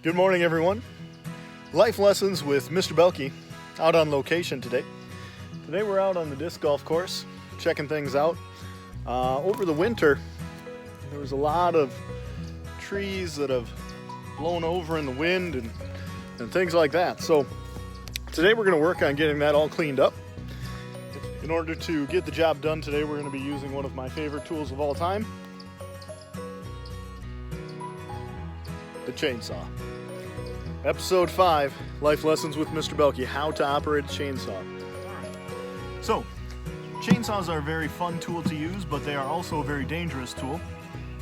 Good morning, everyone. Life lessons with Mr. Beilke, out on location today. Today we're out on the disc golf course, checking things out. Over the winter, there was a lot of trees that have blown over in the wind and things like that. So today we're going to work on getting that all cleaned up. In order to get the job done today, we're going to be using one of my favorite tools of all time, the chainsaw. Episode 5, Life Lessons with Mr. Beilke, how to operate a chainsaw. So, chainsaws are a very fun tool to use, but they are also a very dangerous tool.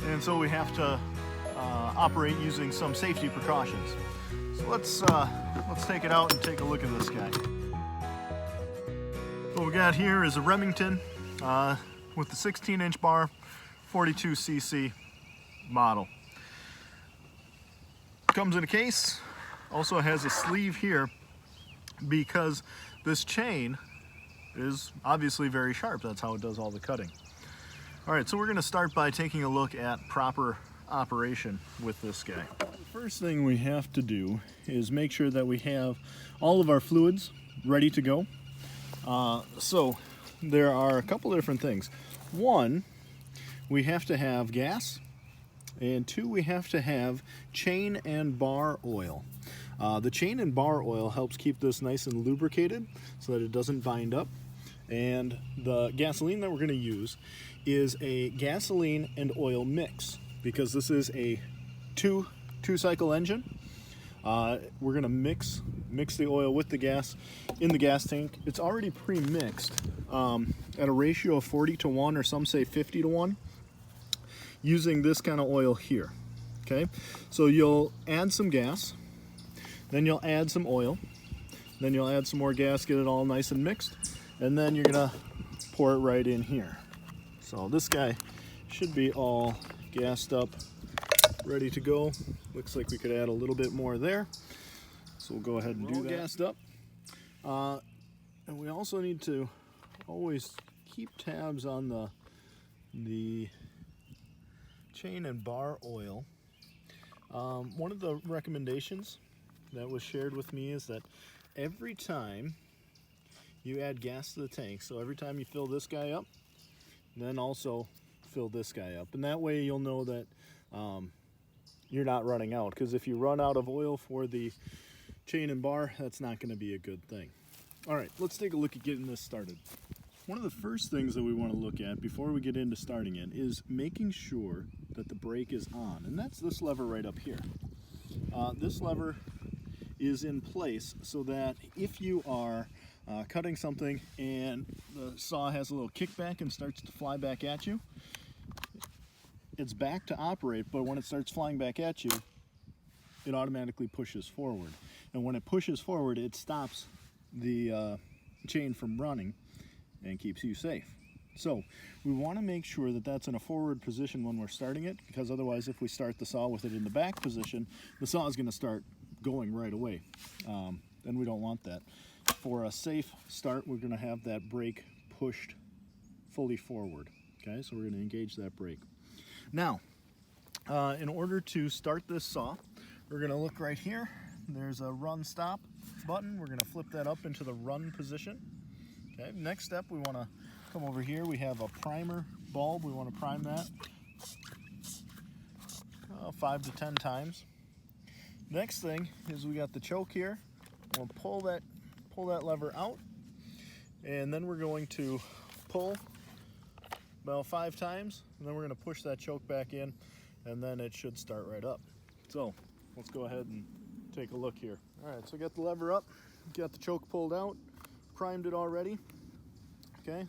And so we have to operate using some safety precautions. So let's take it out and take a look at this guy. What we got here is a Remington with the 16-inch bar, 42cc model. Comes in a case. Also has a sleeve here because this chain is obviously very sharp. That's how it does all the cutting. All right, so we're going to start by taking a look at proper operation with this guy. The first thing we have to do is make sure that we have all of our fluids ready to go. So there are a couple of different things. One, we have to have gas, and two, we have to have chain and bar oil. The chain and bar oil helps keep this nice and lubricated so that it doesn't bind up. And the gasoline that we're going to use is a gasoline and oil mix because this is a two-cycle engine. We're going to mix the oil with the gas in the gas tank. It's already pre-mixed at a ratio of 40-1, or some say 50-1, using this kind of oil here. Okay, so you'll add some gas. Then you'll add some oil, then you'll add some more gas, get it all nice and mixed, and then you're gonna pour it right in here. So this guy should be all gassed up, ready to go. Looks like we could add a little bit more there. So we'll go ahead and do that. Gassed up. And we also need to always keep tabs on the chain and bar oil. One of the recommendations that was shared with me is that every time you add gas to the tank, so every time you fill this guy up, then also fill this guy up, and that way you'll know that you're not running out, because if you run out of oil for the chain and bar, that's not going to be a good thing. All right, let's take a look at getting this started. One of the first things that we want to look at before we get into starting it is making sure that the brake is on, and that's this lever right up here. This lever is in place so that if you are cutting something and the saw has a little kickback and starts to fly back at you, it's back to operate, but when it starts flying back at you, it automatically pushes forward. And when it pushes forward, it stops the chain from running and keeps you safe. So we want to make sure that that's in a forward position when we're starting it, because otherwise if we start the saw with it in the back position, the saw is going to start going right away, and we don't want that. For a safe start, we're going to have that brake pushed fully forward. Okay, so we're going to engage that brake. Now, in order to start this saw, we're going to look right here. There's a run stop button. We're going to flip that up into the run position. Okay, next step, we want to come over here. We have a primer bulb. We want to prime that 5 to 10 times. Next thing is we got the choke here. We'll pull that lever out, and then we're going to pull about 5 times, and then we're going to push that choke back in, and then it should start right up. So let's go ahead and take a look here. All right, so got the lever up, got the choke pulled out, primed it already. Okay,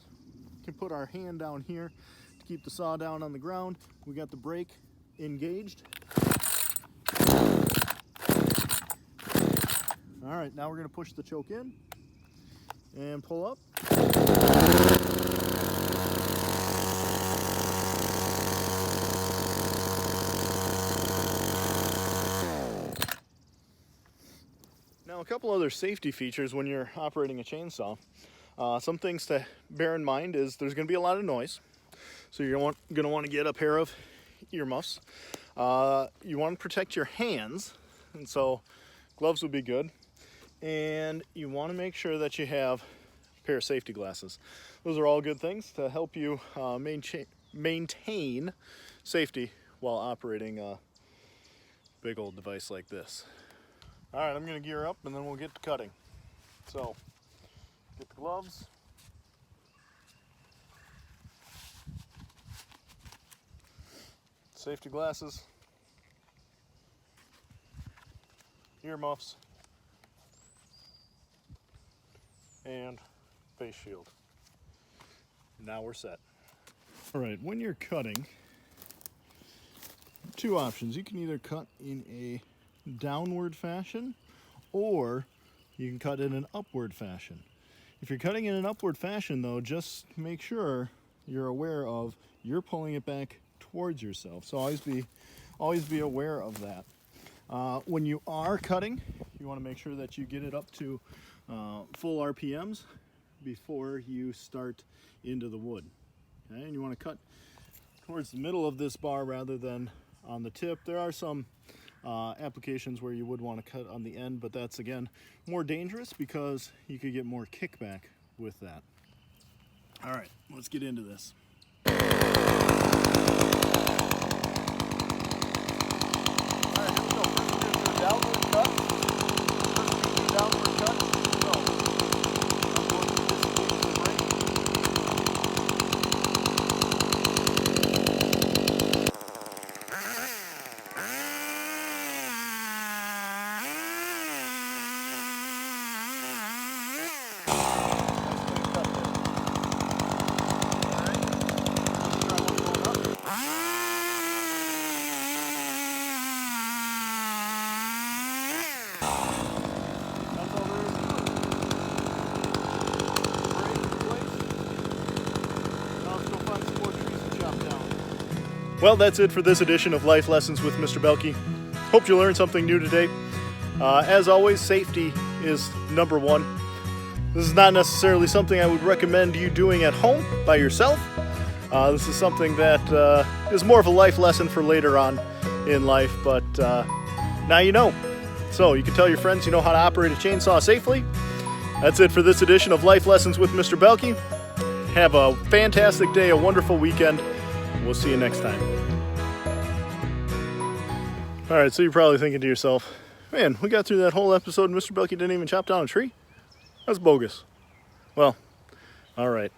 can put our hand down here to keep the saw down on the ground. We got the brake engaged. All right, now we're going to push the choke in and pull up. Now, a couple other safety features when you're operating a chainsaw. Some things to bear in mind is there's going to be a lot of noise, so you're going to want to get a pair of earmuffs. You want to protect your hands and so gloves would be good. And you want to make sure that you have a pair of safety glasses. Those are all good things to help you maintain safety while operating a big old device like this. All right, I'm going to gear up and then we'll get to cutting. So, get the gloves. Safety glasses. Earmuffs. And face shield. Now we're set. All right, when you're cutting, two options. You can either cut in a downward fashion or you can cut in an upward fashion. If you're cutting in an upward fashion though, just make sure you're aware of you're pulling it back towards yourself. So always be aware of that. When you are cutting, you want to make sure that you get it up to full RPMs before you start into the wood. Okay? And you want to cut towards the middle of this bar rather than on the tip. There are some applications where you would want to cut on the end, but that's again more dangerous because you could get more kickback with that. All right, let's get into this. All right, here we go. First we're going to do a downward cut. So, I'm going to disengage the brake. Well, that's it for this edition of Life Lessons with Mr. Beilke. Hope you learned something new today. As always, safety is number one. This is not necessarily something I would recommend you doing at home by yourself. This is something that is more of a life lesson for later on in life, but now you know. So you can tell your friends you know how to operate a chainsaw safely. That's it for this edition of Life Lessons with Mr. Beilke. Have a fantastic day, a wonderful weekend. We'll see you next time. All right, so you're probably thinking to yourself, man, we got through that whole episode and Mr. Beilke didn't even chop down a tree? That's bogus. Well, all right.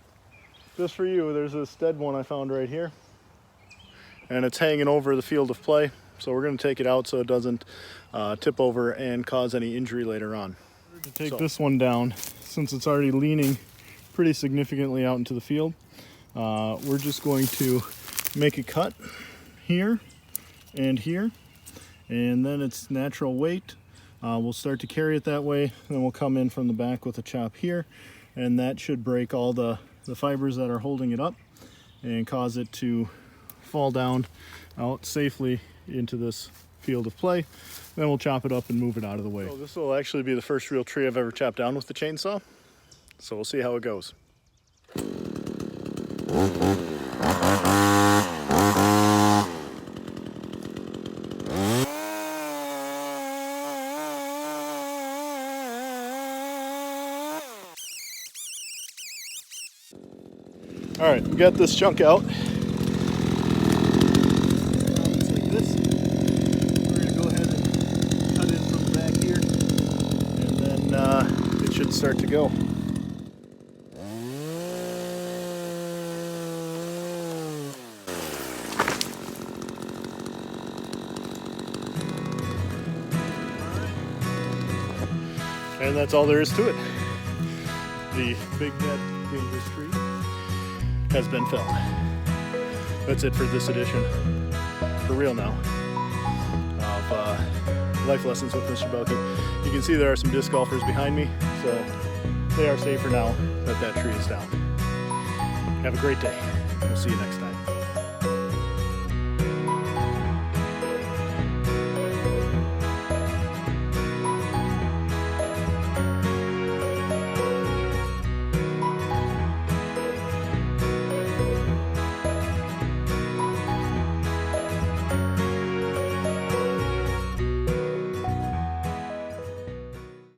Just for you, there's this dead one I found right here. And it's hanging over the field of play. So we're going to take it out so it doesn't tip over and cause any injury later on. To take this one down, since it's already leaning pretty significantly out into the field, we're just going to make a cut here and here, and then its natural weight we'll start to carry it that way, and then we'll come in from the back with a chop here, and that should break all the fibers that are holding it up and cause it to fall down out safely into this field of play. Then we'll chop it up and move it out of the way. So this will actually be the first real tree I've ever chopped down with the chainsaw, so we'll see how it goes. All right, we got this chunk out. It's like this. We're gonna go ahead and cut in from the back here, and then it should start to go. And that's all there is to it. The big, dead, dangerous tree has been felled. That's it for this edition, for real now, of Life Lessons with Mr. Beilke. You can see there are some disc golfers behind me, so they are safer now that that tree is down. Have a great day. We'll see you next time.